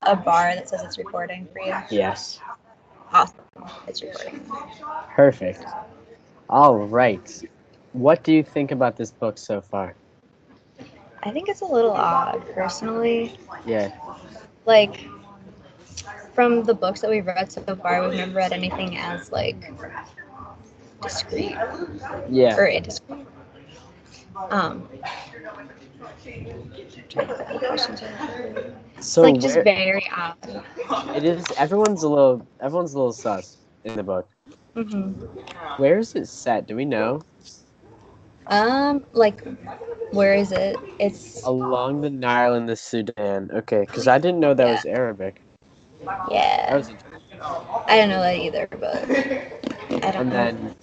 a bar that says it's recording for you? Yes. Awesome. It's recording. Perfect. All right. What do you think about this book so far? I think it's a little odd, personally. Yeah. Like, from the books that we've read so far, we've never read anything as, like, discreet. Yeah. Or indiscreet. So Like, just very odd. it is. Everyone's a little sus in the book. Mm-hmm. Where is it set? Do we know? Like, where is it? It's Along the Nile in the Sudan. Okay, because I didn't know that was Arabic. That yeah. was interesting. I don't know that either, but I don't And know.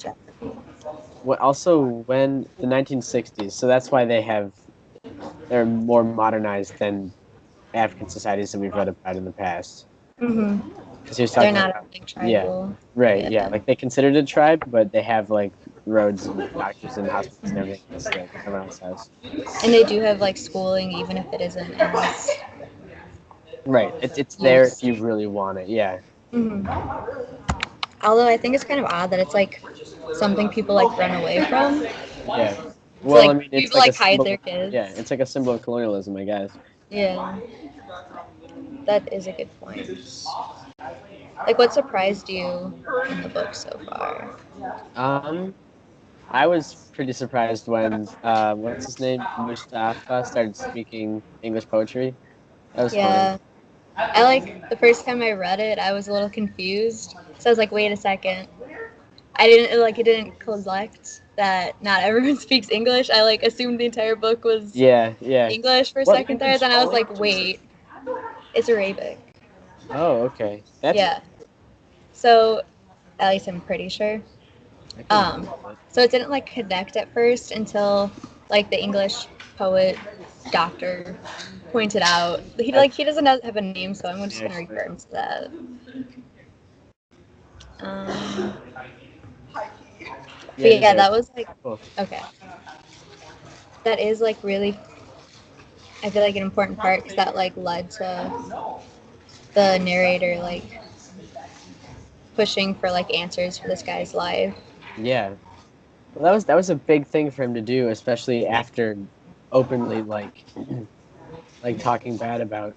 then also when the 1960s. So that's why they're more modernized than African societies that we've read about in the past. Mm-hmm. Because he was They're talking not about, a big tribal. right, yeah, like they considered a tribe, but they have like roads and doctors and hospitals and everything else that everyone else has. And they do have like schooling, even if it isn't as Right, it's there if used. you really want it. Yeah, Mm-hmm. Although I think it's kind of odd that it's like something people like run away from. yeah. So Well, I like mean, it's people like a like hide symbol. their kids. Yeah, it's like a symbol of colonialism, I guess. Yeah, that is a good point. Like, what surprised you in the book so far? Um, I was pretty surprised when what's his name, Mustafa, started speaking English poetry. That was funny. Yeah, I like the first time I read it, I was a little confused. So I was like, wait a second. I didn't like it didn't collect that not everyone speaks English. I like assumed the entire book was Yeah, yeah. English for a What second there. language? Then I was like, wait, it's Arabic. Oh, okay. That's Yeah. So at least I'm pretty sure. I can believe it. So it didn't like connect at first until like the English poet doctor pointed out. He doesn't have a name, so I'm just gonna refer him to that. Yeah, But it is yeah, there. that was like Cool. okay. That is like really, I feel like an important part because that like led to the narrator like pushing for like answers for this guy's life. Yeah. Well, that was a big thing for him to do, especially after openly like talking bad about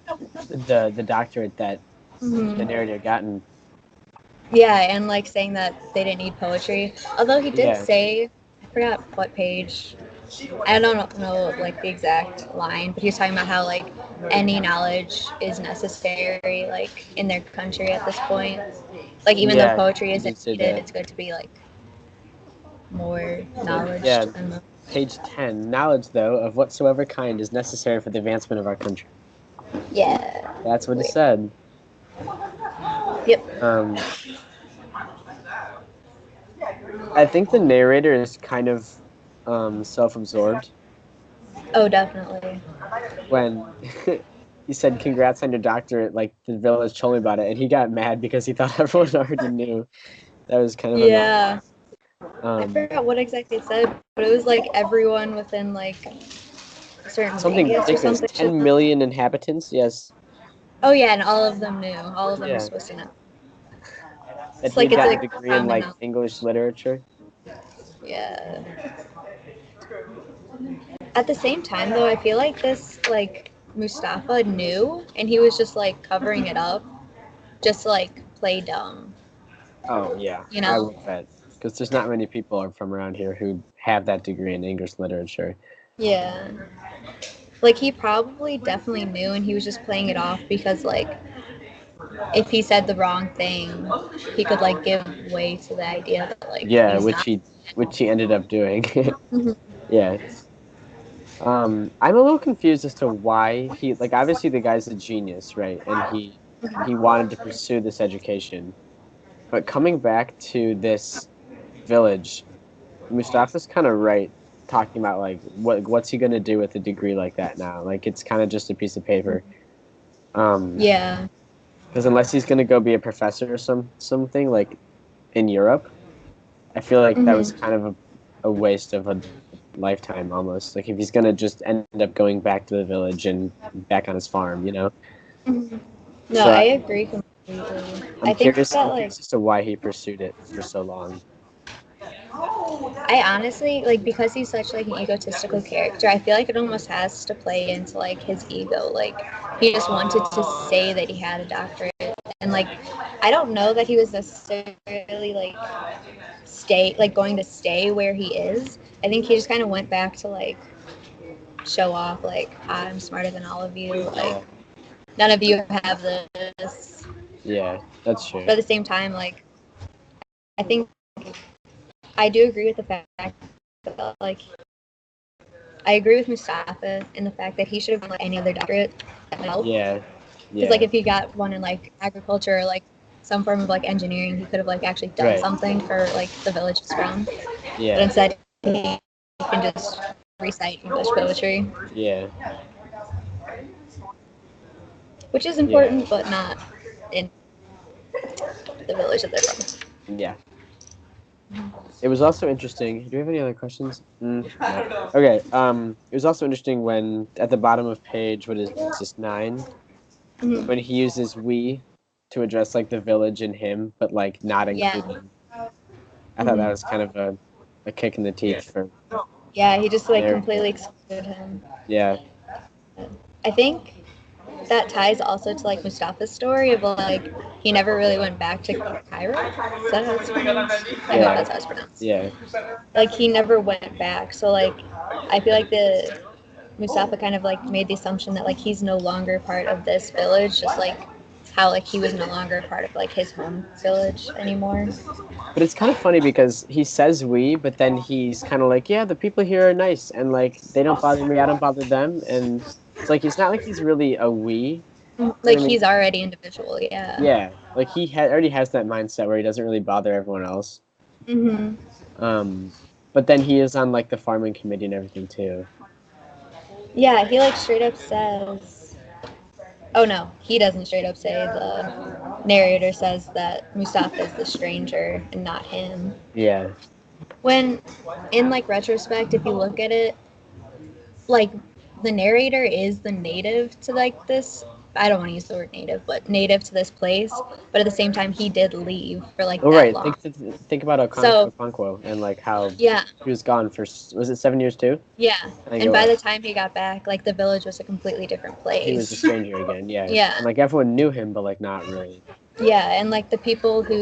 the doctorate that the Mm-hmm. narrator gotten. Yeah, and like saying that they didn't need poetry. Although he did Yeah. say, I forgot what page. I don't know like the exact line, but he was talking about how like any knowledge is necessary like in their country at this point. Like even though Yeah, poetry he isn't did say needed, that. it's good to be like more So knowledge. yeah, I don't know. page 10. Knowledge, though, of whatsoever kind is necessary for the advancement of our country. Yeah. That's what he said. Yep. Um, I think the narrator is kind of self-absorbed Oh, definitely. when he said, "Congrats on your doctorate." Like the village told me about it, and he got mad because he thought everyone already knew. That was kind of annoying. Yeah. I Um, forgot what exactly it said, but it was like everyone within like a certain something radius or ridiculous. something. 10 million inhabitants. Yes. Oh yeah, and all of them knew. All of them were Yeah. supposed to know. That It's he like had it's gotten a like degree in common like knowledge. English literature. Yeah. At the same time, though, I feel like this like Mustafa knew, and he was just like covering it up, just to like play dumb. Oh yeah, You I know? would bet because there's not many people from around here who have that degree in English literature. Yeah. Like he probably definitely knew, and he was just playing it off because like if he said the wrong thing, he could like give way to the idea that like Yeah, he's not. which he ended up doing. Mhm. Yeah. I'm a little confused as to why he like obviously the guy's a genius, right? And he wanted to pursue this education. But coming back to this village, Mustafa's kind of right talking about like what's he going to do with a degree like that now? Like it's kind of just a piece of paper. Yeah. Because unless he's going to go be a professor or something like in Europe, I feel like that was Hmm. kind of a waste of a lifetime almost. Like if he's going to just end up going back to the village and back on his farm, you know? Hmm. No, So I agree completely. I'm I think curious. that I'm like curious as to why he pursued it for so long. I honestly like because he's such like an egotistical character. I feel like it almost has to play into like his ego. Like he just wanted to say that he had a doctorate, and like I don't know that he was necessarily like going to stay where he is. I think he just kind of went back to like show off like I'm smarter than all of you. Like Yeah, none of you have this. yeah, that's true. But at the same time, like I think I do agree with the fact that like I agree with Mustafa in the fact that he should have gone like any other doctorate that would help. Yeah, Because like yeah, if he got one in like agriculture or like some form of like engineering, he could have like actually done right. something for like the village he's from. But Yeah, instead, he can just recite English poetry, yeah, which is yeah, important, but not in the village that they're from. yeah. It was also interesting. Do you have any other questions? No. Okay. It was also interesting when at the bottom of page, what is this 9, Mm-hmm. when he uses we to address like the village and him, but like not Yeah. including. I thought that Mm-hmm. was kind of a kick in the teeth for Yeah, he just like narrator. completely excluded him. Yeah, I think that ties also to like Mustafa's story of like he never really went back to Cairo. Is that how it's pronounced? I hope yeah, that's how it's pronounced. yeah, Like he never went back. So like I feel like the Mustafa kind of like made the assumption that like he's no longer part of this village, just like how like he was no longer part of like his home village anymore. but it's kind of funny because he says we, but then he's kind of like, yeah, the people here are nice and like they don't bother me, I don't bother them, and it's like it's not like he's really a we. You know Like what I mean? he's already individual, yeah. Yeah, like already has that mindset where he doesn't really bother everyone else. Hmm. Um, but then he is on like the farming committee and everything too. Yeah, he like straight up says, oh no, he doesn't straight up say, the narrator says that Mustafa is the stranger and not him. Yeah, When in like retrospect, if you look at it, like the narrator is the native to like this, I don't want to use the word native, but native to this place, but at the same time he did leave for like oh that right. long. Think about So Okonkwo and like how yeah, he was gone for was it 7 years too? yeah. I think it And by the was. time he got back, like the village was a completely different He was a place. stranger again. Yeah, Yeah. and like everyone knew him, but like not really. Yeah, and like the people who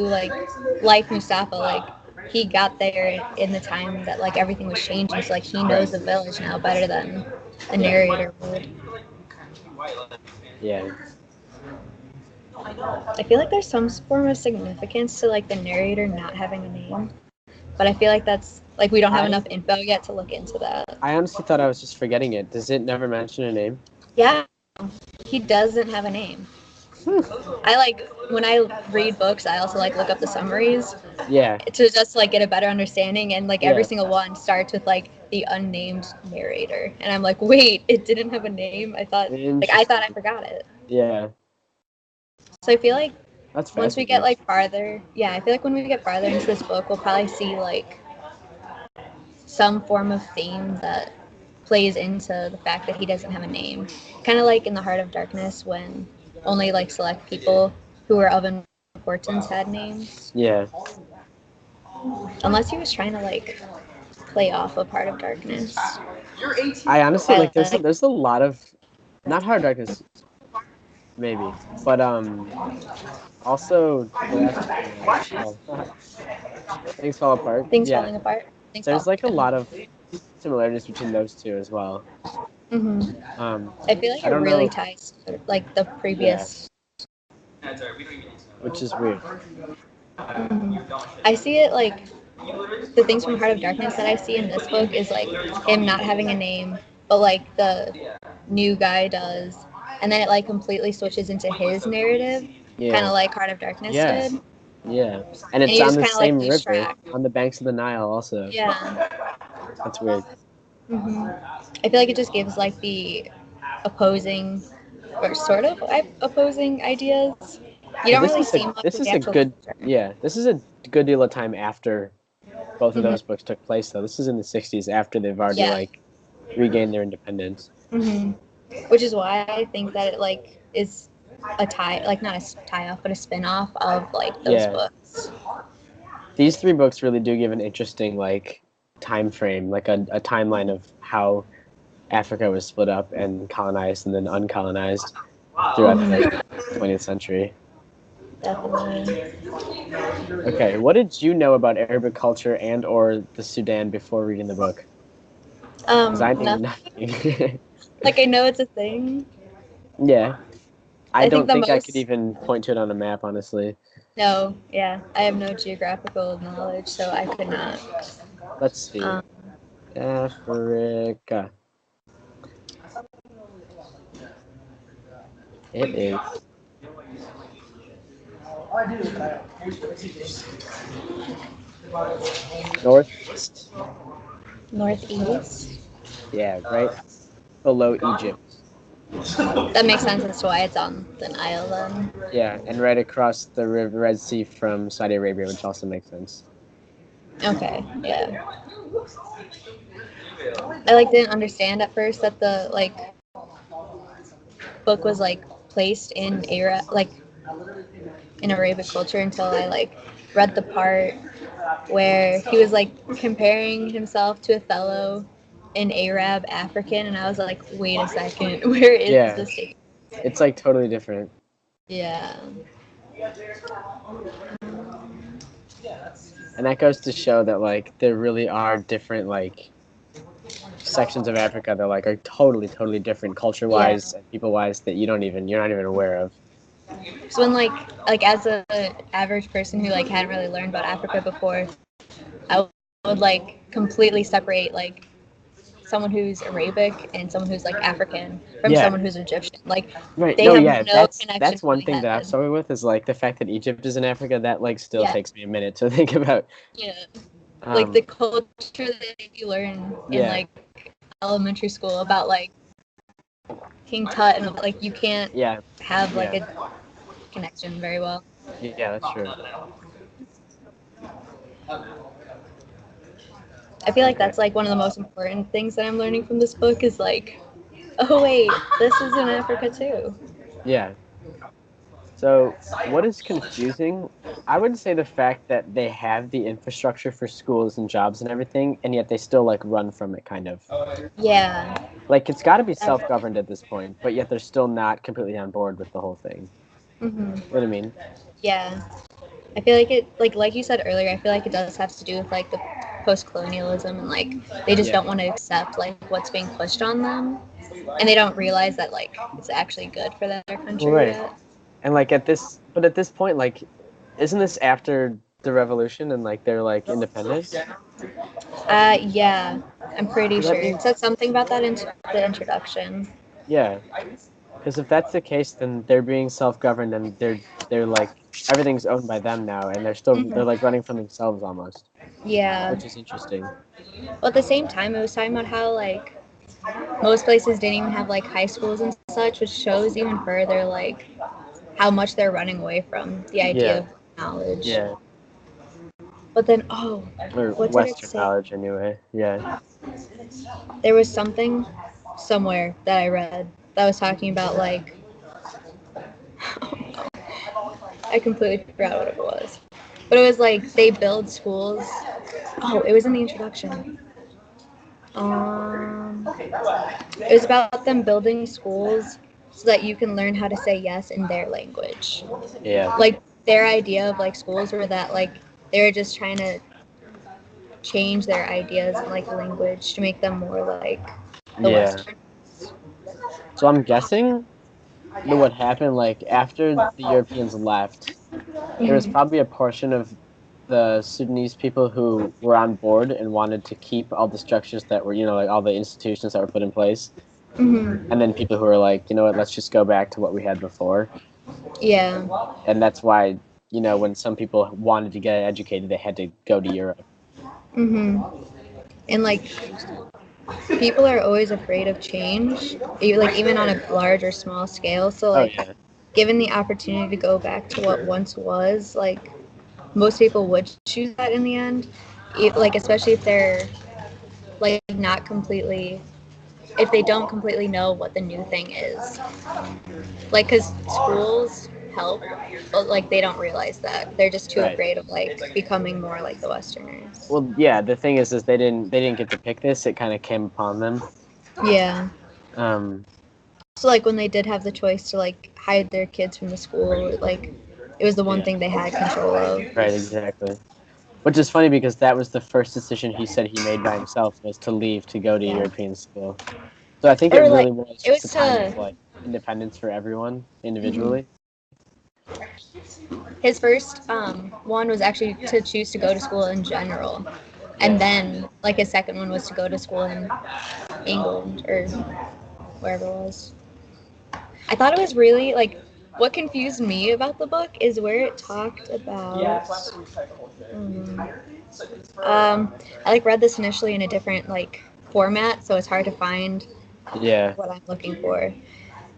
like Mustafa, like he got there in the time that like everything was changing, so like he knows Right. the village now better than the Yeah. narrator would. Yeah. I feel like there's some form of significance to like the narrator not having a name, but I feel like that's like we don't have enough I info yet to look into that. I honestly thought I was just forgetting it. Does it never mention a name? Yeah, he doesn't have a name. I like when I read books, I also like look up the summaries Yeah. to just like get a better understanding, and like every Yeah. single one starts with like the unnamed narrator, and I'm like, wait, it didn't have a name. I thought I Interesting. forgot it. Yeah. So I feel like That's once we get fascinating. like farther, yeah, I feel like when we get farther into this book, we'll probably see like some form of theme that plays into the fact that he doesn't have a name. Kind of like in the Heart of Darkness when only like select people who were of importance had names. Yeah. Unless he was trying to like play off of Heart of Darkness. I honestly I like like there's a lot of not Hard Darkness maybe, but also the last Things Fall Apart. things Yeah. falling apart. Things There's falling like a apart. lot of similarities between those two as well. Hmm. Um I feel like I it don't really know. ties to like the Yeah, previous. which is weird. Mhm. I see it like the things from Heart of Darkness that I see in this book is like him not having a name, but like the new guy does, and then it like completely switches into his narrative, kind Yeah. of like Heart of Darkness Yeah. did, and Yeah. And it's you on just the kind of like same lose river track. on the banks of the Nile also. Yeah. That's weird. Hmm. I feel like it just gives like the opposing or sort of opposing ideas. You But don't really see much this of the is a actual good culture. yeah, this is a good deal of time after both of Hmm. those books took place though. This is in the 60s after they've already Yeah. like regained their independence. Hmm. Which is why I think that it like is. not a tie-off, but a spin-off of like those books. These 3 books really do give an interesting like time frame, like a timeline of how Africa was split up and colonized and then uncolonized throughout the 20th century. Definitely. Okay, what did you know about Arabic culture and or the Sudan before reading the book? Because I knew nothing. Like I know it's a thing. Yeah. I don't think I could most... even point to it on a map, honestly. No, yeah. I have no geographical knowledge, so I could not. Let's see. Africa. It is northeast. Northeast? Yeah, right below Egypt. That makes sense as to why it's on the Nile then. Yeah, and right across the Red Sea from Saudi Arabia, which also makes sense. Okay, yeah. I like didn't understand at first that the like book was like placed in in Arabic culture until I like read the part where he was like comparing himself to a fellow in Arab African, and I was like, wait a second, where is the state? It's like totally different. Yeah. And that goes to show that like there really are different like sections of Africa that like are totally different culture wise and people wise that you're not even aware of. So when like as a average person who like hadn't really learned about Africa before, I would like completely separate like someone who's Arabic and someone who's like African from someone who's Egyptian. Like they have no connection. That's one thing that I've struggled with is like the fact that Egypt is in Africa. That like still takes me a minute to think about. Yeah, like the culture that you learn in like elementary school about like King Tut and like you can't have like a connection very well. Yeah, that's true. I feel like that's like one of the most important things that I'm learning from this book is like, oh wait, this is in Africa too. Yeah. So what is confusing? I would say the fact that they have the infrastructure for schools and jobs and everything, and yet they still like run from it kind of. Yeah. Like it's got to be self-governed at this point, but yet they're still not completely on board with the whole thing. Mm-hmm. You know what I mean? Yeah. I feel like it, like you said earlier, I feel like it does have to do with like the post-colonialism and like they just don't want to accept like what's being pushed on them, and they don't realize that like it's actually good for their country. Right. Yet. And like at this point, like, isn't this after the revolution and like they're like independent? Yeah, I'm pretty sure. It said something about that in the introduction. Yeah. Because if that's the case, then they're being self-governed and they're like everything's owned by them now, and they're like running from themselves almost. Yeah. Which is interesting. Well, at the same time, it was talking about how like most places didn't even have like high schools and such, which shows even further like how much they're running away from the idea of knowledge. Yeah. But then, or what Western knowledge anyway. Yeah. There was something somewhere that I read that was talking about like I completely forgot what it was. But it was like they build schools. Oh, it was in the introduction. It was about them building schools so that you can learn how to say yes in their language. Yeah. Like their idea of like schools were that like they were just trying to change their ideas and like language to make them more like the Western. So I'm guessing that what happened like after the Europeans left, there was probably a portion of the Sudanese people who were on board and wanted to keep all the structures that were, like all the institutions that were put in place. Mm-hmm. And then people who were like, you know what, let's just go back to what we had before. Yeah. And that's why, when some people wanted to get educated, they had to go to Europe. Mm-hmm. And like people are always afraid of change, like even on a large or small scale. So like given the opportunity to go back to what once was, like most people would choose that in the end, like especially if they're like not completely if they don't completely know what the new thing is. Like, because schools help, but like they don't realize that. They're just too Right. afraid of like becoming more like the Westerners. Well, yeah. The thing is they didn't get to pick this. It kind of came upon them. Yeah. Um, So like when they did have the choice to like hide their kids from the school, like it was the one Yeah. thing they had control of. right. Exactly. Which is funny because that was the first decision he said he made by himself, was to leave to go to Yeah. European school. So I think it Or like really was it just was a time of to like independence for everyone individually. his first one was actually to choose to go to school in general, and Yeah. then like his second one was to go to school in England or wherever it was. I thought it was really like what confused me about the book is where it talked about. I like read this initially in a different like format, so it's hard to find Yeah. what I'm looking for.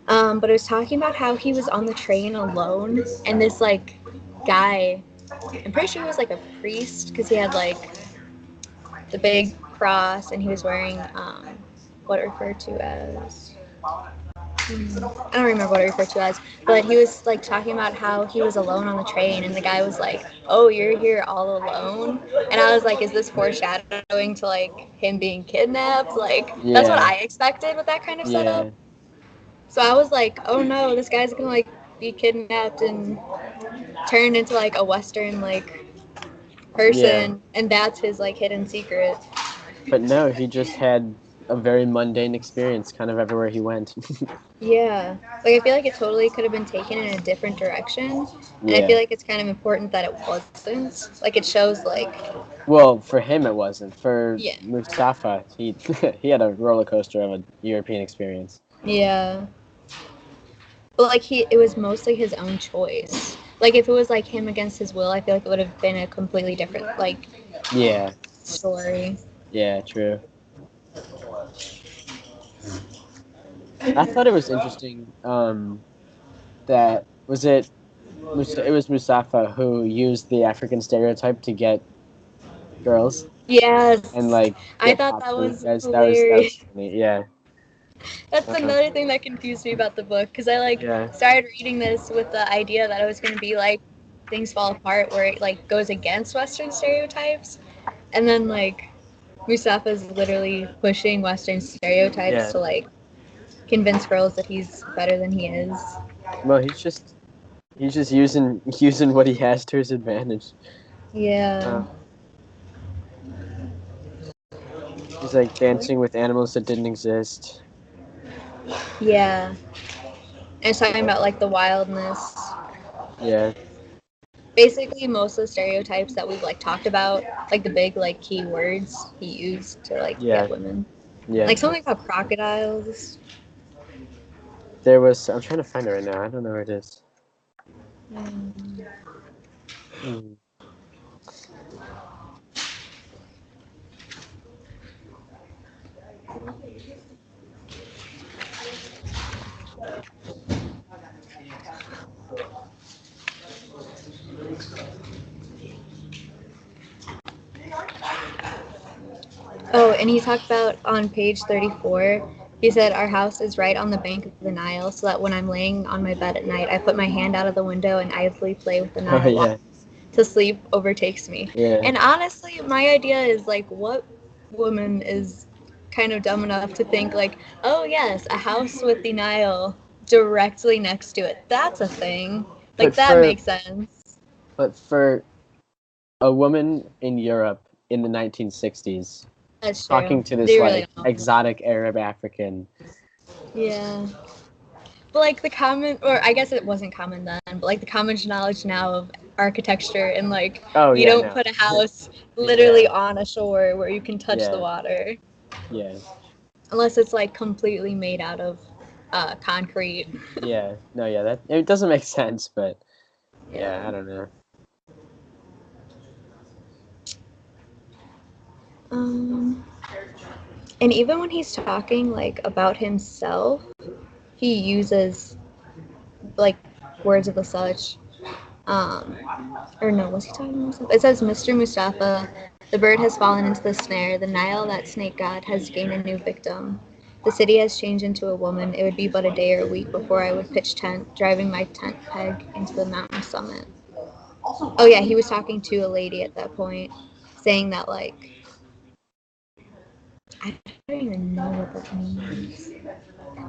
But it was talking about how he was on the train alone, and this like guy, I'm pretty sure he was like a priest because he had like the big cross, and he was wearing what it referred to as. I don't remember what it referred to as, but he was like talking about how he was alone on the train, and the guy was like, "Oh, you're here all alone," and I was like, "Is this foreshadowing to like him being kidnapped?" Like that's what Yeah. I expected with that kind of setup. Yeah. So I was like, "Oh no, this guy's gonna like be kidnapped and turned into like a Western like Yeah. person, and that's his like hidden secret." But no, he just had a very mundane experience kind of everywhere he went. Yeah. Like I feel like it totally could have been taken in a different direction. And I feel Yeah. like it's kind of important that it wasn't. Like it shows like Well, for him it wasn't. For yeah. Mustafa, he he had a roller coaster of a European experience. Yeah. But like it was mostly his own choice. Like if it was like him against his will, I feel like it would have been a completely different like Yeah. story. Yeah, true. I thought it was interesting that it was Mustafa who used the African stereotype to get girls and Yes. like I get thought top that food was guys. That was hilarious. funny. Yeah. That's Uh, another thing that confused me about the book because I like yeah. started reading this with the idea that it was going to be like things fall apart where it like goes against Western stereotypes, and then like Mustafa's literally pushing Western stereotypes Yeah. to like convince girls that he's better than he is. Well, he's just using what he has to his advantage. Yeah. Uh, he's like dancing with animals that didn't exist. Yeah. And it's talking about like the wildness. Yeah. Basically, most of the stereotypes that we've like talked about, like the big like key words he used to like Yeah. get women, Yeah. like something about crocodiles. There was. I'm trying to find it right now. I don't know where it is. Hmm. Oh, and he talked about on page 34, he said, "Our house is right on the bank of the Nile, so that when I'm laying on my bed at night, I put my hand out of the window and idly play with the Oh Nile yeah. water till sleep overtakes me." Yeah. And honestly, my idea is like, what woman is kind of dumb enough to think, like, oh, yes, a house with the Nile directly next to it? That's a thing. But Like, that for makes sense. but for a woman in Europe in the 1960s That's talking true. to this They really like don't know. exotic Arab African. Yeah. But like the common, or I guess it wasn't common then, but like the common knowledge now of architecture and like Oh you yeah, don't no. put a house Yeah. literally on a shore where you can touch the Yeah. water Yeah. unless it's like completely made out of concrete. Yeah. No, yeah, that it doesn't make sense, but yeah, I Yeah. don't know. Um, and even when he's talking like about himself, he uses like words of the such. Um, or no, was he talking to himself? It says, "Mr. Mustafa, the bird has fallen into the snare. The Nile, that snake god, has gained a new victim. The city has changed into a woman. It would be but a day or a week before I would pitch tent, driving my tent peg into the mountain summit. Oh yeah, he was talking to a lady at that point, saying that like I don't even know what that means.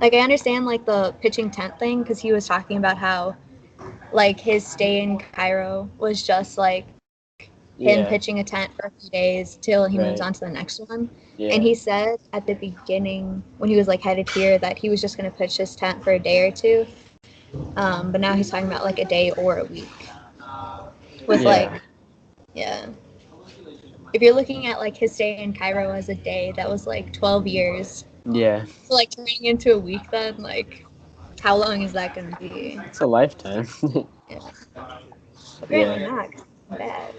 Like I understand like the pitching tent thing because he was talking about how like his stay in Cairo was just like him pitching a Yeah. tent for a few days till he moves on to the Right. next one. And he Yeah. said at the beginning when he was like headed here that he was just going to pitch his tent for a day or two. But now he's talking about like a day or a week with Yeah. like yeah. If you're looking at like his stay in Cairo as a day, that was like 12 years. Yeah. So like turning into a week then like how long is that going to be? It's a lifetime. Yeah. Yeah. Apparently not. Bad.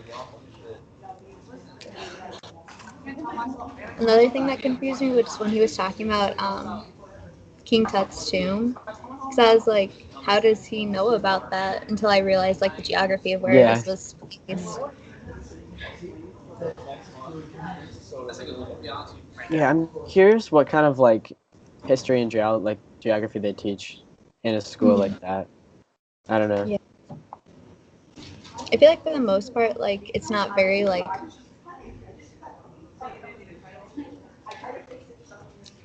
Another thing that confused me was when he was talking about King Tut's tomb. Because I was like, how does he know about that? Until I realized like the geography of where it Yeah. was placed. Yeah. I'm curious what kind of like history and geography they teach in a school like that. I don't know. Yeah. I feel like for the most part, like it's not very like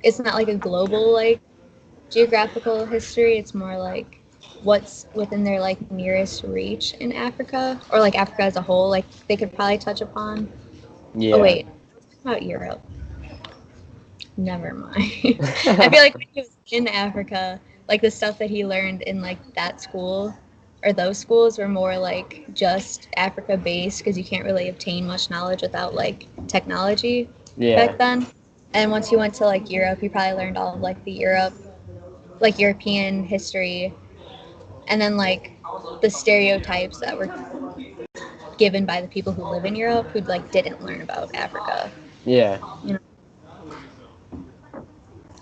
it's not like a global like geographical history. It's more like what's within their like nearest reach in Africa or like Africa as a whole. Like they could probably touch upon. Oh Yeah. wait, about Europe. Never mind. I feel like when he was in Africa, like the stuff that he learned in like that school or those schools were more like just Africa based because you can't really obtain much knowledge without like technology Yeah. back then. And once he went to like Europe, he probably learned all of like the like European history, and then like the stereotypes that were given by the people who live in Europe who like didn't learn about Africa. Yeah. You know,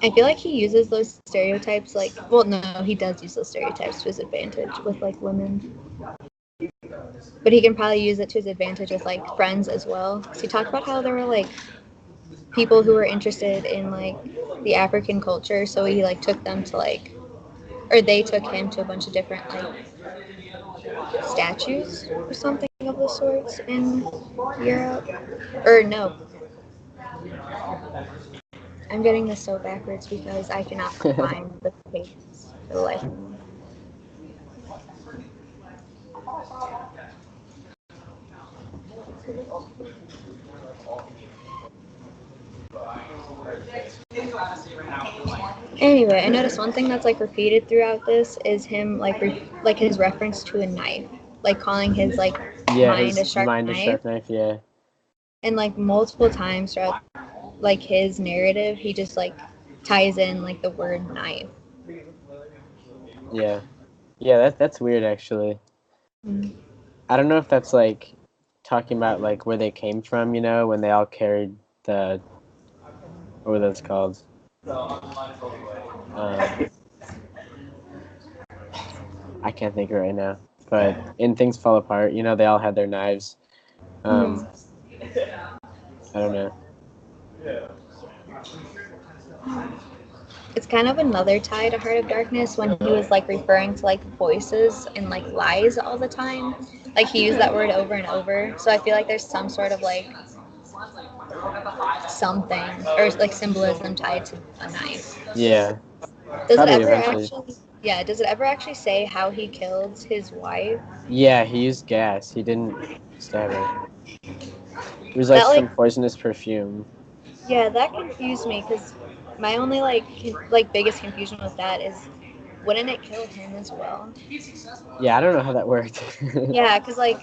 I feel like he uses those stereotypes like well no, he does use those stereotypes to his advantage with like women. But he can probably use it to his advantage with like friends as well. So he talked about how there were like people who were interested in like the African culture, so he like took them to like or they took him to a bunch of different like statues or something of the sorts in Europe. Or no, I'm getting this so backwards because I cannot find the pages for the life of me. Anyway, I noticed one thing that's like repeated throughout this is him like like his reference to a knife, like calling his like Yeah. mind a His sharp mind a knife, sharp knife. Yeah. and like multiple times throughout like his narrative, he just like ties in like the word knife. Yeah. Yeah. That's weird actually. Mm. I don't know if that's like talking about like where they came from, when they all carried the what were those called? Um, I can't think of it right now. But in Things Fall Apart, they all had their knives. Um, Mm. I don't know. It's kind of another tie to Heart of Darkness when he was like referring to like voices and like lies all the time. Like he used that word over and over. So I feel like there's some sort of like something or like symbolism tied to a knife. Yeah, Does it probably ever eventually. actually yeah, does it ever actually say how he killed his wife? Yeah, he used gas. He didn't stab her. It was like That like some poisonous perfume. yeah, that confused me because my only like biggest confusion with that is wouldn't it kill him as well? Yeah, I don't know how that worked. Yeah, because like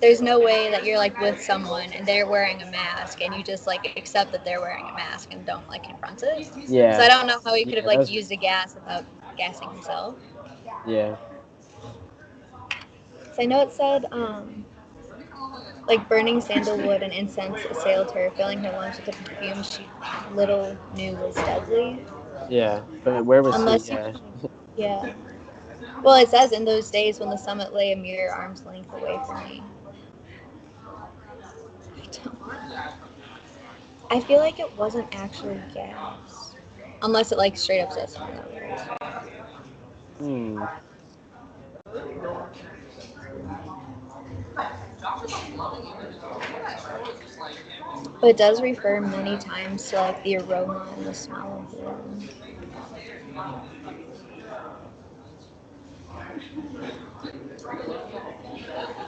there's no way that you're like with someone and they're wearing a mask and you just like accept that they're wearing a mask and don't like confront it. So I Yeah, don't know how he could have yeah, that like was used a gas without gassing himself. yeah, So I know it said like burning sandalwood and incense assailed her, filling her lungs with a perfume she little knew was deadly. yeah. But where was he? Unless you, Yeah, yeah. Well, it says in those days when the summit lay a mere arm's length away from me. I feel like it wasn't actually gas. Unless it like straight up says something that weird. But it does refer many times to like the aroma and the smell of the room.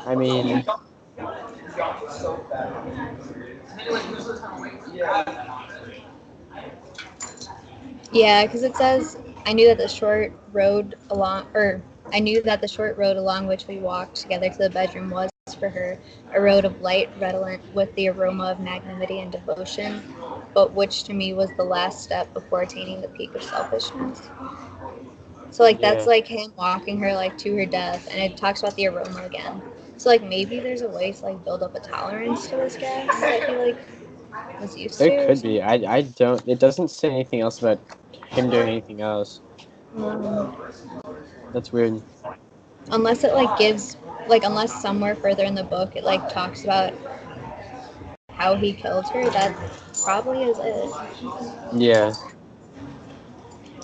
I mean, yeah, because it says, I knew that the short road along, or I knew that the short road along which we walked together to the bedroom was for her a road of light, redolent with the aroma of magnanimity and devotion, but which to me was the last step before attaining the peak of selfishness. So like yeah, that's like him walking her like to her death, and it talks about the aroma again. So like maybe there's a way to like build up a tolerance to this gas that he like was used to. there Or could be. I don't. It doesn't say anything else about him doing anything else. That's weird. Unless it like gives like unless somewhere further in the book it like talks about how he killed her, that probably is it. Yeah.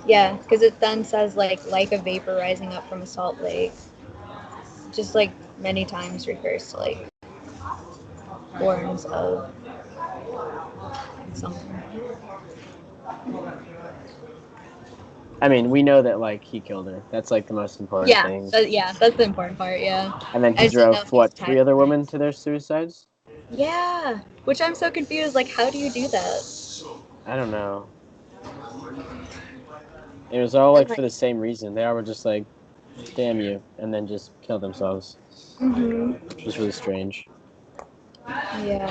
Yeah, because it then says like a vapor rising up from a salt lake. Just like many times refers to like forms of something. I mean, we know that like he killed her. That's like the most important thing. Yeah, that's the important part. Yeah, And then I he just didn't know drove if he was what, tied 3 other to it. women to their suicides? Yeah, which I'm so confused. Like, how do you do that? I don't know. It was all And like like, for the same reason. They all were just like, damn you, and then just kill themselves. Which was really strange. yeah.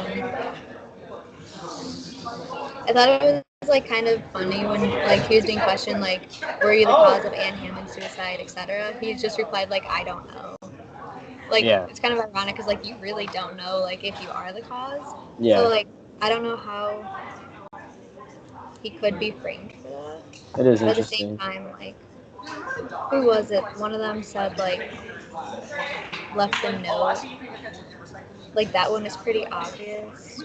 I thought it was like kind of funny when like he was being questioned like, were you the cause of Anne Hammond's suicide, etc. He just replied like, I don't know. Like Yeah. it's kind of ironic because like you really don't know like if you are the cause. Yeah. So like I don't know how he could be framed for that. It is But at the same interesting. time, like who was it? One of them said like left a note. Like that one is pretty obvious.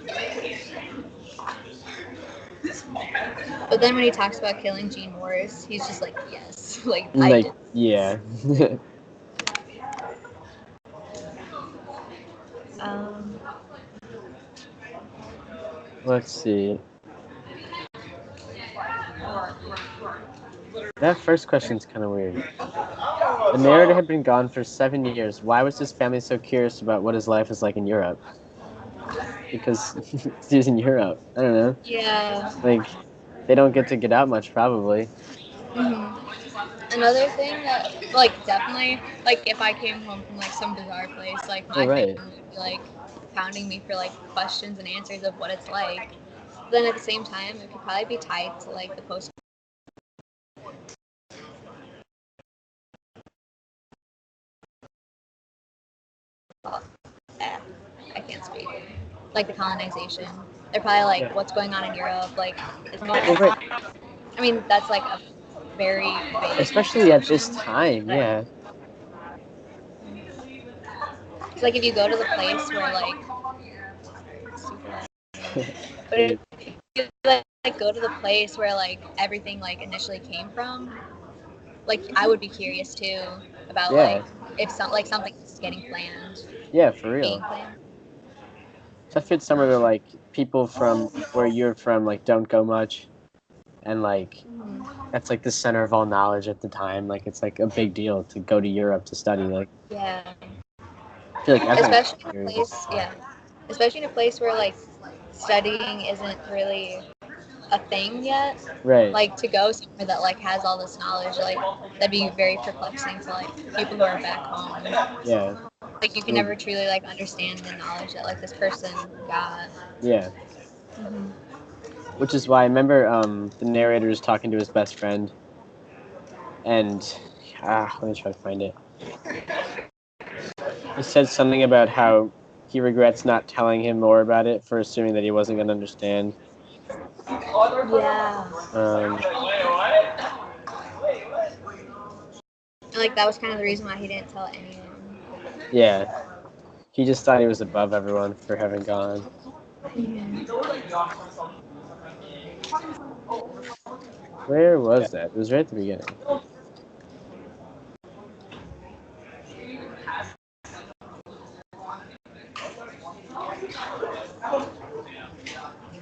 But then when he talks about killing Gene Morris, he's just like, yes, like I Like, did. yeah. Um, Let's see. That first question's kind of weird. The narrator had been gone for 7 years. Why was his family so curious about what his life is like in Europe? Because he's in Europe. I don't know. yeah. Like, they don't get out much, probably. Another thing that, like, definitely, like, if I came home from like some bizarre place, like my right. family would be like pounding me for like questions and answers of what it's like. But then at the same time, it could probably be tied to like the post. I can't speak. Like the colonization. They're probably like, Yeah. what's going on in Europe? Like, Well, right. I mean, that's like a very big. Especially at this time, yeah. It's like if you go to the place where like, but if you like go to the place where like everything like initially came from, like I would be curious too about Yeah. like if something is getting planned, Yeah, for being real. planned. That fits somewhere where like people from where you're from like don't go much, and like that's like the center of all knowledge at the time. Like it's like a big deal to go to Europe to study. Like Yeah, I feel like everyone's especially in a curious. place. Yeah, especially in a place where like studying isn't really a thing yet. Right. Like to go somewhere that like has all this knowledge, like that'd be very perplexing to like people who are back home. Yeah. Like you can never truly like understand the knowledge that like this person got. Yeah. Which is why I remember the narrator is talking to his best friend, and let me try to find it. He said something about how he regrets not telling him more about it for assuming that he wasn't going to understand. Yeah. And like that was kind of the reason why he didn't tell anyone. Yeah. He just thought he was above everyone for having gone. Where was that? It was right at the beginning.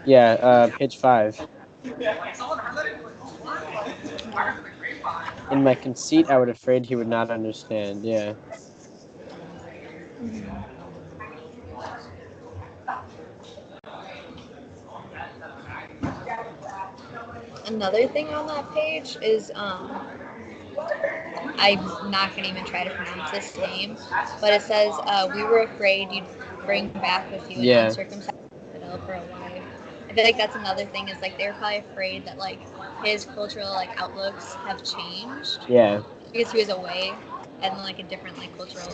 Yeah, page 5. In my conceit, I was afraid he would not understand. Yeah. Another thing on that page is I'm not gonna even try to pronounce this name, but it says we were afraid you'd bring back with you an Yeah. uncircumcised infidel for a wife. I feel like that's another thing is like they're probably afraid that like his cultural like outlooks have changed Yeah. because he was away and like a different like cultural.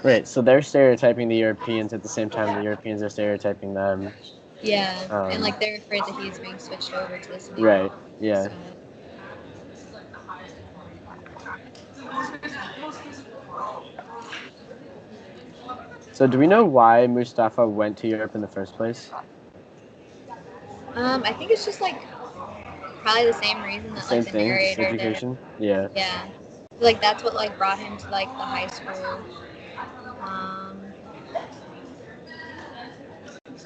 Right. So they're stereotyping the Europeans at the same time the Europeans are stereotyping them. Yeah, and like Um, they're afraid that he's being switched over to this new. right. Yeah. style. So do we know why Mustafa went to Europe in the first place? I think it's just like probably the same reason that Same like the thing, just narrator did. education. Yeah. Yeah, like that's what like brought him to like the high school. Um,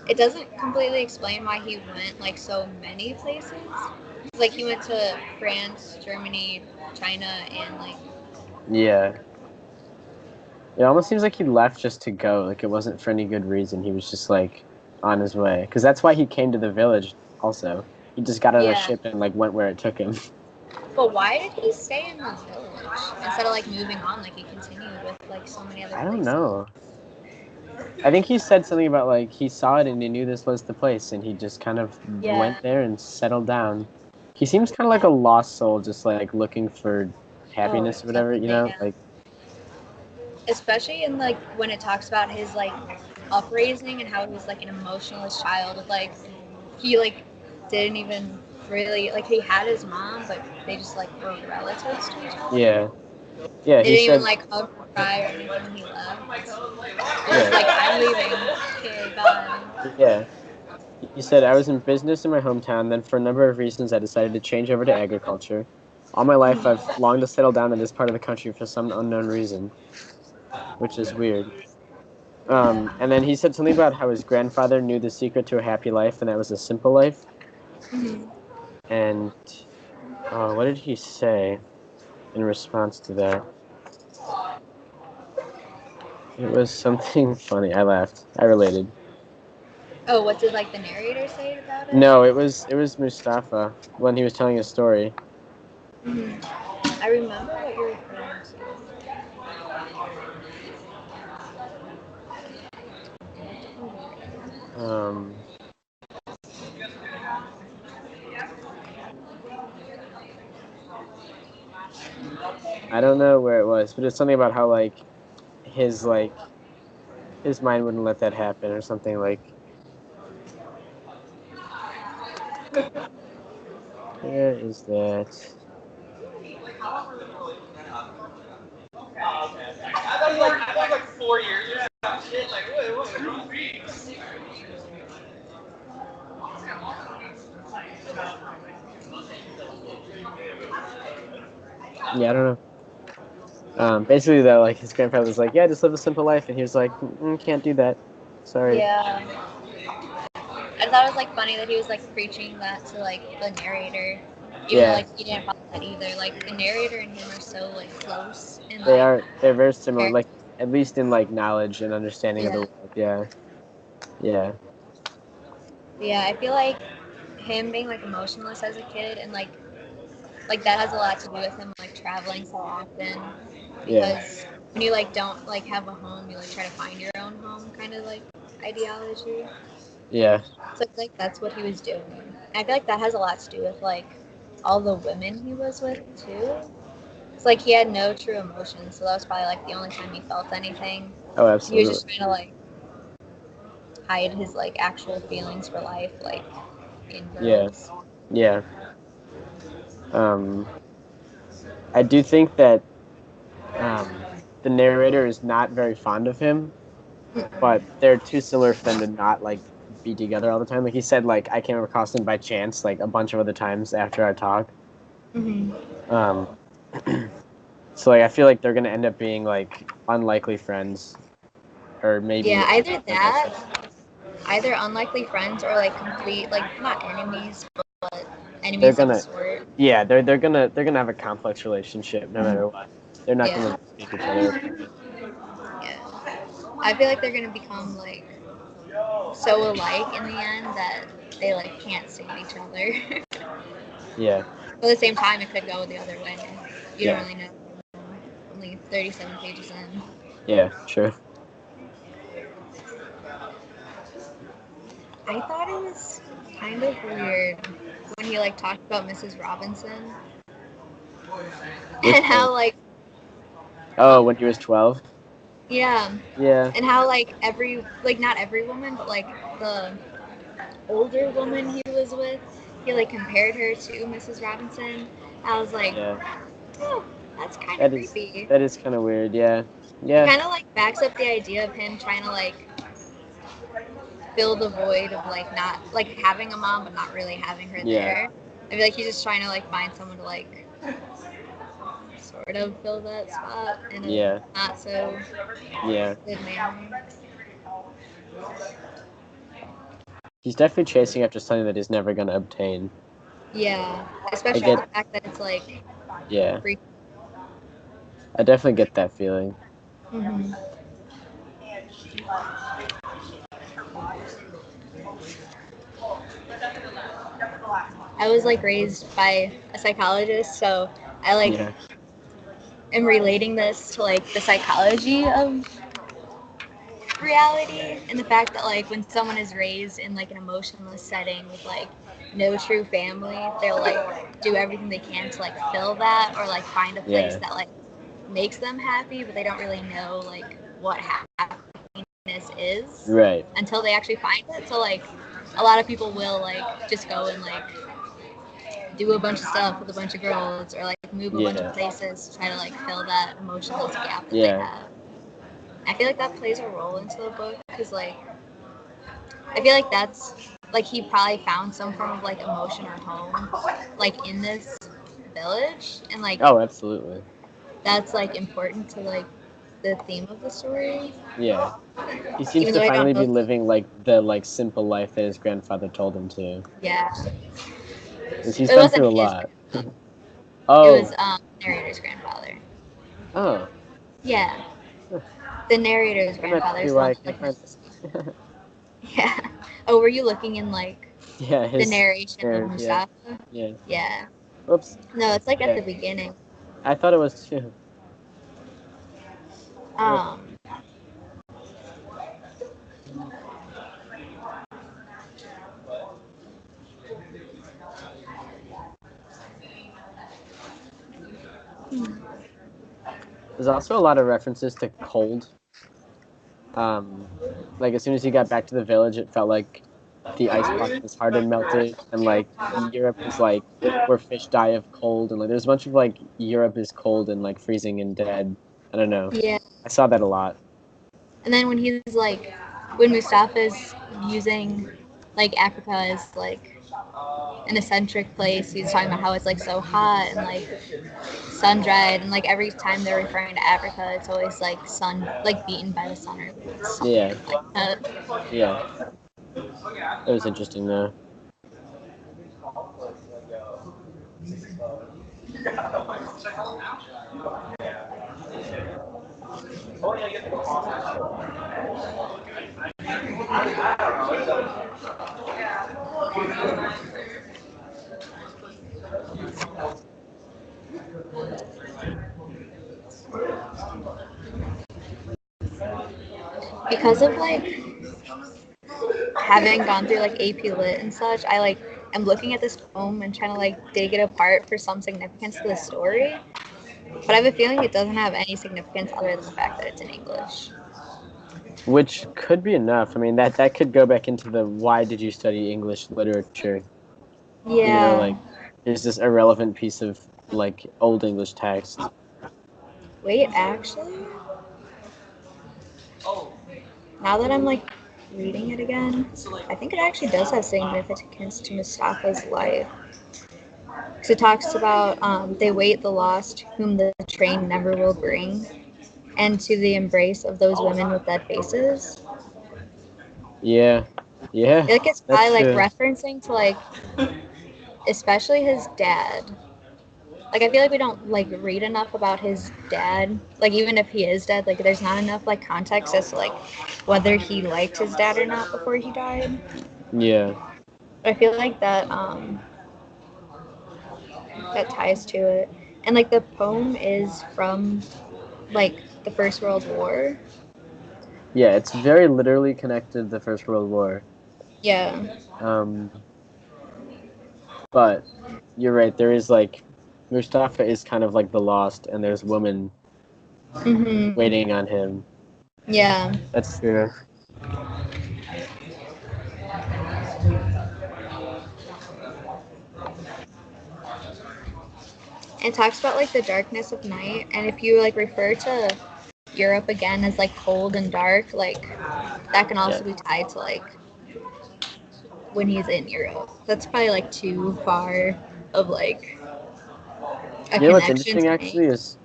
it doesn't completely explain why he went like so many places. Like he went to France, Germany, China, and like Yeah. It almost seems like he left just to go. Like it wasn't for any good reason. He was just like on his way. Because that's why he came to the village. Also, he just got on a yeah. ship and like went where it took him. But why did he stay in the village instead of like moving on? Like he continued with like so many other I don't places. know. I think he said something about like he saw it and he knew this was the place and he just kind of Yeah. went there and settled down. He seems kind of like a lost soul, just like looking for Oh, happiness or whatever. You definitely. know, Yeah. like Especially in like when it talks about his like upraising and how he was like an emotionless child with like he like didn't even really like he had his mom but they just like were relatives to each other. yeah, yeah. They He didn't even said like hug or cry or anything when he left. It was yeah, like I'm leaving. Okay, bye. yeah. He said, I was in business in my hometown, then for a number of reasons I decided to change over to agriculture. All my life I've longed to settle down in this part of the country for some unknown reason, which is weird. And then he said something about how his grandfather knew the secret to a happy life, and that was a simple life. Mhm. And what did he say in response to that? It was something funny. I laughed. I related. Oh, what did like the narrator say about it? No, it was Mustafa when he was telling his story. Mhm. I remember what you're referring Um, I don't know where it was, but it's something about how his like his mind wouldn't let that happen or something like. Where is that? Yeah, I don't know. Basically, though, like his grandfather was like, "Yeah, just live a simple life," and he was like, "Can't do that. to. Sorry." Yeah. I thought it was like funny that he was like preaching that to like the narrator, even though Yeah, like he didn't follow that either. Like the narrator and him are so like close and they like are. They're very similar, character. like at least in like knowledge and understanding of the Yeah, world. Yeah, yeah, yeah. I feel like him being like emotionless as a kid and like that has a lot to do with him like traveling so often yeah, because when you like don't like have a home, you like try to find your own home kind of like ideology. yeah, So I feel like that's what he was doing. And I feel like that has a lot to do with like all the women he was with too. It's like he had no true emotions, so that was probably like the only time he felt anything. oh, He was absolutely. just trying to like hide his like actual feelings for life, like in Yeah, girls. yeah. Um, I do think that um, the narrator is not very fond of him, but they're too similar for them to not like be together all the time. Like he said, like I came across him by chance, like a bunch of other times after our talk. Um, so like I feel like they're gonna end up being like unlikely friends, or maybe Yeah, either a nice that, either unlikely friends or like complete, like not enemies, but they're enemies of a gonna sort. yeah they're gonna have a complex relationship no matter what. They're not Yeah, gonna speak each other. yeah. I feel like they're gonna become like so alike in the end that they like can't stand each other. Yeah, But at the same time, it could go the other way. You don't yeah, really know. Only 37 pages in. yeah, true. I thought it was kind of weird when he like talked about Mrs. Robinson Which and one? how like Oh, when he was 12. yeah, Yeah, and how like every like not every woman, but like the older woman he was with, he like compared her to Mrs. Robinson. I was like, yeah. oh, that's kind of That is creepy. that is kind of weird. Yeah, It yeah, kind of like backs up the idea of him trying to like fill the void of like not like having a mom but not really having her yeah, there. I feel like he's just trying to like find someone to like sort of fill that spot in a yeah, not so yeah. good manner. He's definitely chasing after something that he's never gonna obtain. Yeah, I especially get, the fact that it's like yeah, free. I definitely get that feeling. Mm-hmm. I was like raised by a psychologist, so I like Yeah, am relating this to like the psychology of reality and the fact that like when someone is raised in like an emotionless setting with like no true family, they'll like do everything they can to like fill that or like find a place yeah, that like makes them happy, but they don't really know like what happiness is right. until they actually find it. So like a lot of people will like just go and like do a bunch of stuff with a bunch of girls or like move a bunch of Yeah, places to try to like fill that emotionless gap that they yeah, have. I feel like that plays a role into the book because like I feel like that's like he probably found some form of like emotion or home like in this village and like oh, absolutely. that's like important to like the theme of the story. Yeah, he seems Even to though I don't finally know be if living like the like simple life that his grandfather told him to. yeah. Because he's It been wasn't through a his lot. grandfather. It was Oh, narrator's grandfather. oh, Yeah. The narrator's that might grandfather be is the why one I that can't like find knows the story. it. Yeah. Oh, were you looking in like Yeah, the his narration of parents. Yeah, Mustafa? yeah. Yeah. Oops. No, it's like at Yeah, the beginning. I thought it was too. Uh, Um, there's also a lot of references to cold. Um, like as soon as he got back to the village, it felt like the ice block in his heart had melted, and like Europe was like where fish die of cold, and like there's a bunch of like Europe is cold and like freezing and dead. I don't know. yeah. I saw that a lot. And then when he's like, when Mustafa's using like Africa as like an eccentric place, he's talking about how it's like so hot and like sun dried, and like every time they're referring to Africa, it's always like sun, like beaten by the sun or Yeah, something like that. yeah. It was interesting though. Because of like having gone through like AP Lit and such, I like am looking at this poem and trying to like dig it apart for some significance to the story. But I have a feeling it doesn't have any significance other than the fact that it's in English. Which could be enough. I mean, that could go back into the why did you study English literature? Yeah. Like here's this irrelevant piece of like old English text. Wait, actually, now that I'm like reading it again, I think it actually does have significance to Mustafa's life. because it talks about they wait the lost whom the train never will bring, and to the embrace of those women with dead faces. Yeah. Yeah. Like it's That's probably like true. referencing to like especially his dad. Like I feel like we don't like read enough about his dad. Like even if he is dead, like there's not enough like context as to like whether he liked his dad or not before he died. Yeah. But I feel like that ties to it. And like the poem is from like the First World War. Yeah, it's very literally connected to the First World War. Yeah. Um, but you're right. There is like Mustafa is kind of like the lost, and there's women Mhm. waiting on him. Yeah. That's true. It talks about like the darkness of night, and if you like refer to Europe again as like cold and dark, like that can Yeah. also be tied to like when he's in Europe. That's probably like too far of like a You know what's connection interesting to make. actually is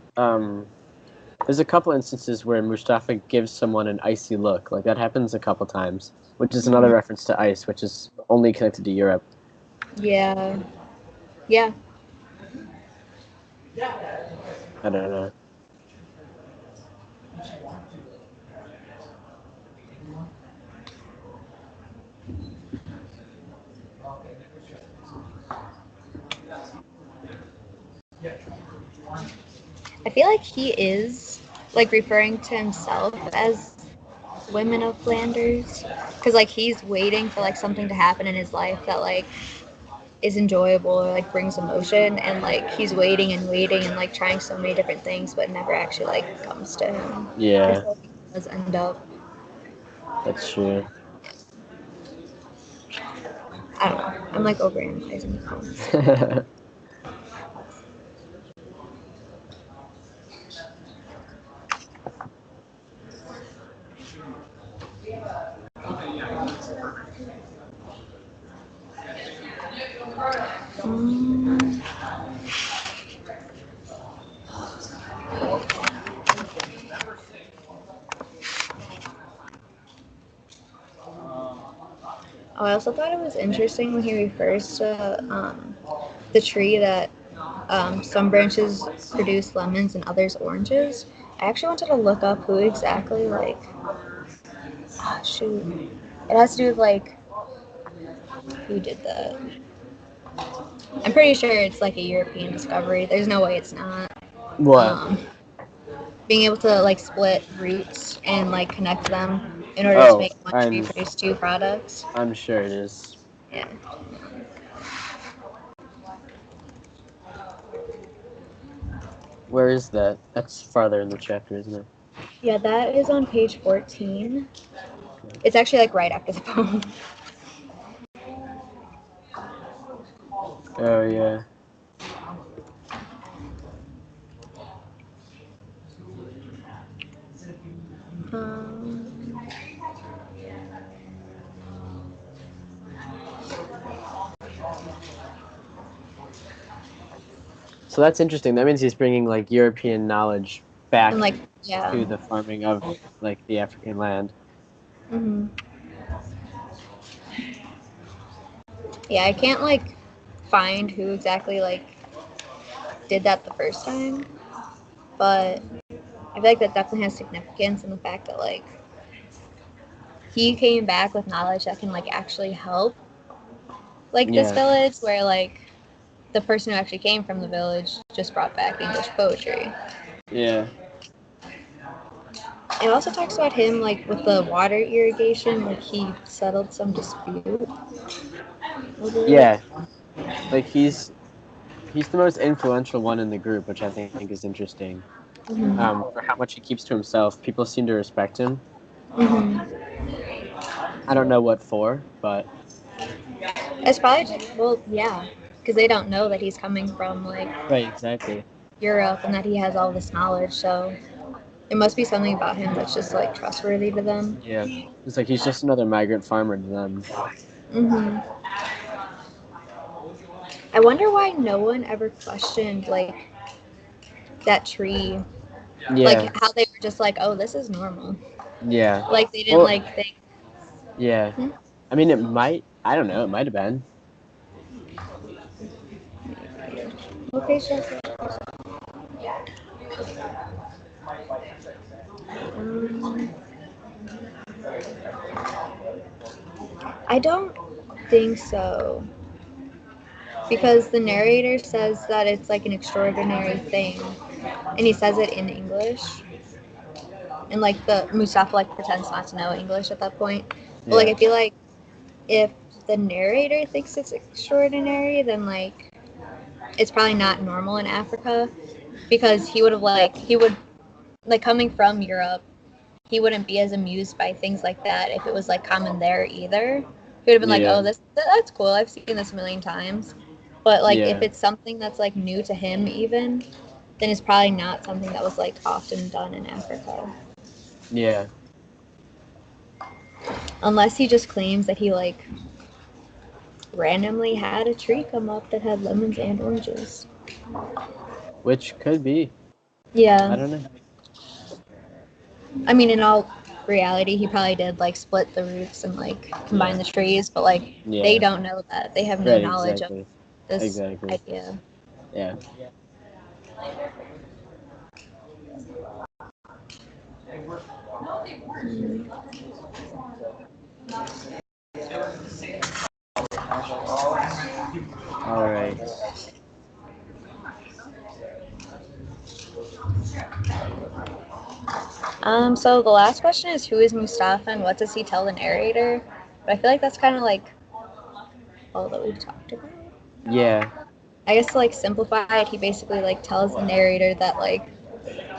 there's a couple instances where Mustafa gives someone an icy look. Like that happens a couple times, which is another Mhm. reference to ice, which is only connected to Europe. Yeah. Yeah. I don't know. I feel like he is like referring to himself as women of Flanders because like he's waiting for like something to happen in his life that like is enjoyable or like brings emotion, and like he's waiting and waiting and like trying so many different things but it never actually like comes to him. I Yeah, feel like he does end up, that's true. I don't know, I'm like overanalyzing the poems. um, oh, I also thought it was interesting when he refers to the tree that some branches produce lemons and others oranges. I actually wanted to look up who exactly like, ah, shoot, it has to do with like who did that. I'm pretty sure it's like a European discovery. There's no way it's not. What? Um, being able to like split roots and like connect them in order to Oh, make one tree produce two products. I'm sure it is. Yeah. Where is that? That's farther in the chapter, isn't it? Yeah, that is on page 14. It's actually like right after the poem. Oh yeah. Um, So that's interesting. That means he's bringing like European knowledge and back like, yeah. to the farming of like the African land. Hmm. Yeah, I can't like find who exactly like did that the first time, but I feel like that definitely has significance in the fact that like he came back with knowledge that can like actually help like this Yeah. village, where like the person who actually came from the village just brought back English poetry. Yeah. It also talks about him like with the water irrigation, like he settled some dispute over it. Yeah. Like he's the most influential one in the group, which I think is interesting. Hmm. For how much he keeps to himself, people seem to respect him. Hmm. I don't know what for, but It's probably just, well, yeah, because they don't know that he's coming from like right, exactly. Europe and that he has all this knowledge. So it must be something about him that's just like trustworthy to them. Yeah. It's like he's just another migrant farmer to them. Hmm. I wonder why no one ever questioned like that tree, like Yeah, how they were just like, oh, this is normal. yeah. Like they didn't Well, like think. yeah. Hmm? I mean, it might. I don't know. It might have been. Okay, sure. Um, I don't think so because the narrator says that it's like an extraordinary thing, and he says it in English, and like the Mustafa like pretends not to know English at that point. But like Yeah, I feel like if the narrator thinks it's extraordinary, then like it's probably not normal in Africa because he would like coming from Europe, he wouldn't be as amused by things like that if it was like common there either. He would have been like, yeah, "Oh, that's cool. I've seen this a million times." But like if yeah, it's something that's like new to him even, then it's probably not something that was like often done in Africa. yeah. Unless he just claims that he like randomly had a tree come up that had lemons and oranges. Which could be. I Yeah. don't know. I mean, in all reality, he probably did like split the roots and like combine Yeah, the trees, but like they yeah. don't know that. They have no Right. knowledge of Exactly. this Exactly. idea. Yeah. All right. So the last question is who is Mustafa and what does he tell the narrator? But I feel like that's kind of like all that we've talked about. Yeah. I guess to like simplify it, he basically like tells the narrator that like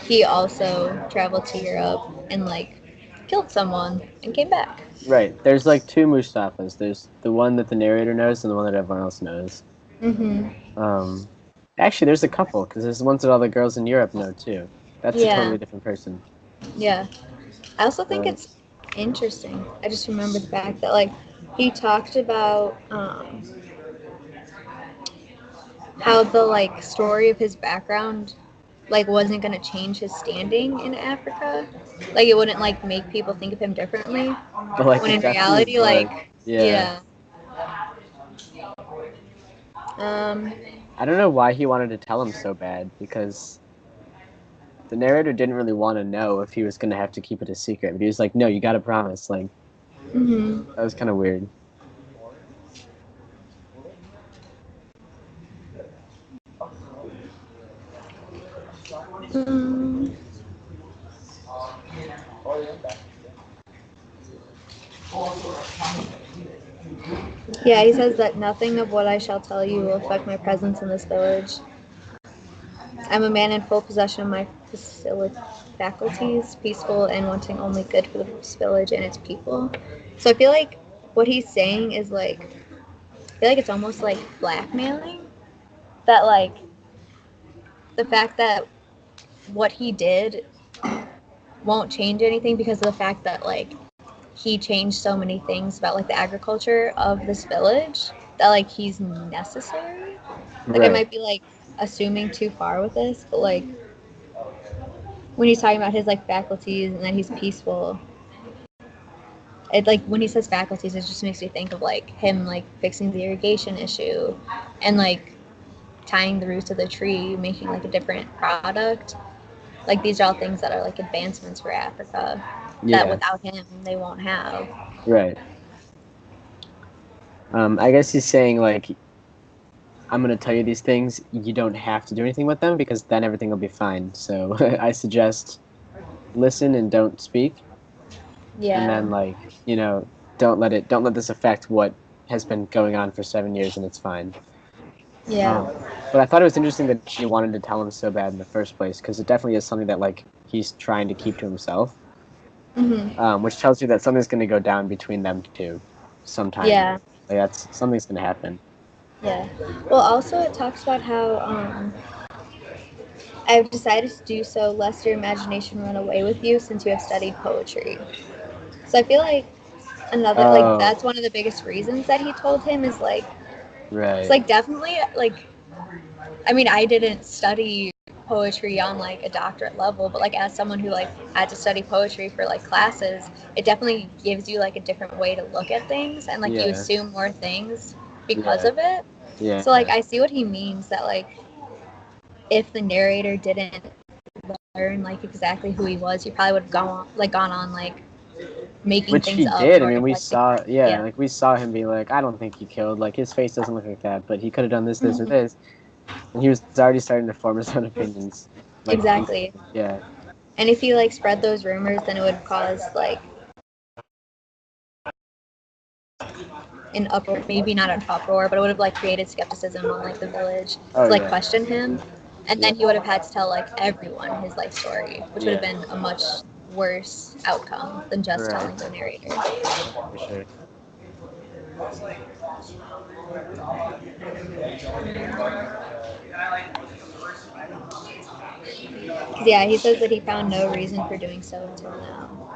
he also traveled to Europe and like killed someone and came back. Right. There's like two Mustafas. There's the one that the narrator knows and the one that everyone else knows. Mhm. Um, actually, there's a couple because there's the ones that all the girls in Europe know too. That's a Yeah. totally different person. Yeah. I also think Uh, it's interesting. I just remember the fact that like he talked about how the like story of his background like wasn't gonna change his standing in Africa. Like it wouldn't like make people think of him differently. but like When it in definitely reality, would. like Yeah. yeah. Um I don't know why he wanted to tell him so bad because the narrator didn't really want to know if he was going to have to keep it a secret. But he was like, "No, you got to promise." Like mhm. that was kind of weird. um, yeah, he says that nothing of what I shall tell you will affect my presence in this village. I'm a man in full possession of my faculties, peaceful and wanting only good for this village and its people. So I feel like what he's saying is like, I feel like it's almost like blackmailing. That like the fact that what he did won't change anything because of the fact that like he changed so many things about like the agriculture of this village that like he's necessary. Like I Right. might be like assuming too far with this, but like when he's talking about his like faculties and that he's peaceful, it like when he says faculties, it just makes me think of like him like fixing the irrigation issue and like tying the roots of the tree, making like a different product. Like these are all things that are like advancements for Africa that Yeah. without him they won't have. Right. I guess he's saying like I'm gonna tell you these things. You don't have to do anything with them because then everything will be fine. So I suggest listen and don't speak, and Yeah. then like don't let this affect what has been going on for 7 years, and it's fine. Yeah. Um, but I thought it was interesting that he wanted to tell him so bad in the first place because it definitely is something that like he's trying to keep to himself, Mhm. which tells you that something's going to go down between them two sometime. Yeah. Like that's something's going to happen. Yeah. Well, also it talks about how I've decided to do so lest your imagination run away with you since you have studied poetry. So I feel like another like Oh, that's one of the biggest reasons that he told him is like Right. It's like definitely like, I mean, I didn't study poetry on like a doctorate level, but like as someone who like had to study poetry for like classes, it definitely gives you like a different way to look at things, and like you Yeah. assume more things because Yeah. of it. Yeah. So like I see what he means, that like if the narrator didn't learn like exactly who he was, he probably would have gone on like making Which things he up did. in I order mean, to we like saw, yeah, yeah. like we saw him be like, I don't think he killed. Like his face doesn't look like that, but he could have done this, this, or Mhm. this. And he was already starting to form his own opinions. Like, Exactly. yeah, And if he like spread those rumors, then it would cause like an uproar, maybe not an uproar, but it would have like created skepticism on like the village oh to like yeah, question him, and yeah, then he would have had to tell like everyone his life story, which would have yeah, been a much worse outcome than just right, telling the narrator. for sure. Yeah, he says that he found no reason for doing so until now.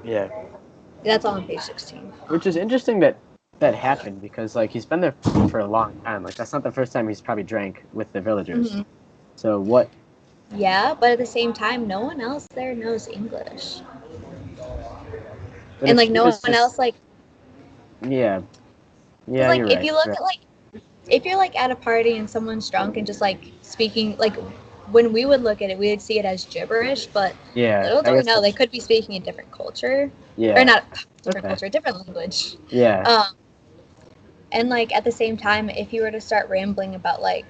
Yeah, That's all on page 16. which is interesting that that happened because like he's been there for a long time. Like that's not the first time he's probably drank with the villagers. Mm-hmm. So what? Yeah, but at the same time, no one else there knows English, But and if like he no was one else just, like, yeah, because yeah, like you're if right. you look You're at like if you're like at a party and someone's drunk and just like speaking like when we would look at it, we would see it as gibberish, but Yeah, little I do we guess know they that's could be speaking a different culture, or yeah. not different Okay. culture, a different language. Yeah. Um, and like at the same time, if you were to start rambling about like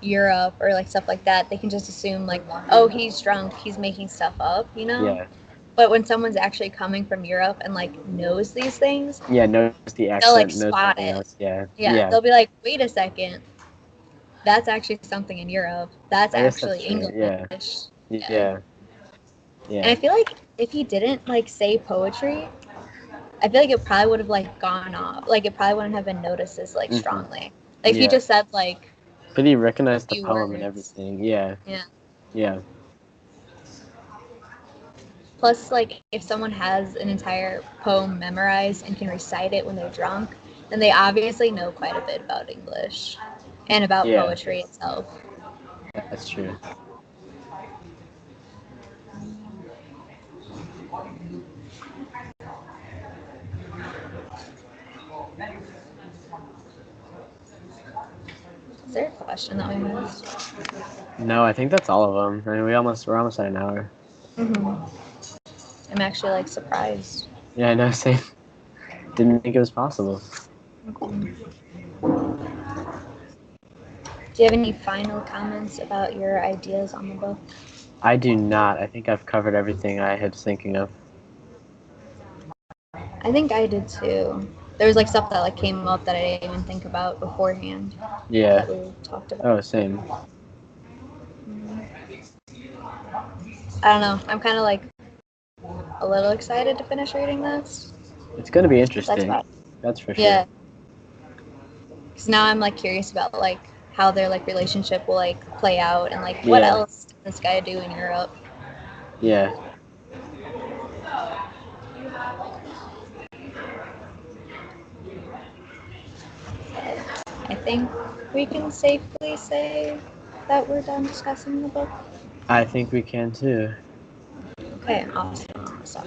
Europe or like stuff like that, they can just assume like, oh, he's drunk, he's making stuff up, you know. Yeah. But when someone's actually coming from Europe and like knows these things, Yeah. Knows the they'll like accent. Knows spot everything it. else. Yeah. Yeah, Yeah. they'll be like, wait a second, that's actually something in Europe. That's I guess that's actually true. Yeah. English. Yeah. Yeah. And I Yeah. feel like if he didn't like say poetry, I feel like it probably would have like gone off. Like it probably wouldn't have been noticed as like Hmm. strongly. Like if he Yeah. just said like But he a recognized the few poem and words. everything. Yeah. Yeah. Yeah. Plus, like if someone has an entire poem memorized and can recite it when they're drunk, then they obviously know quite a bit about English and about Yeah. poetry itself. That's true. Is there a question that we missed? No, I think that's all of them. I mean, we're almost at an hour. Mm-hmm. I'm actually like surprised. Yeah, I know. Same. Didn't think it was possible. Mm-hmm. Do you have any final comments about your ideas on the book? I do not. I think I've covered everything I had thinking of. I think I did too. There was like stuff that like came up that I didn't even think about beforehand Yeah. that we talked about. Oh, same. I don't know. I'm kind of like a little excited to finish reading this. It's gonna be That's interesting. about That's for sure. yeah. Because now I'm like curious about like how their like relationship will like play out and like what Yeah. else does this guy do in Europe? Yeah. I think we can safely say that we're done discussing the book. I think we can too. Okay, awesome. I'll stop.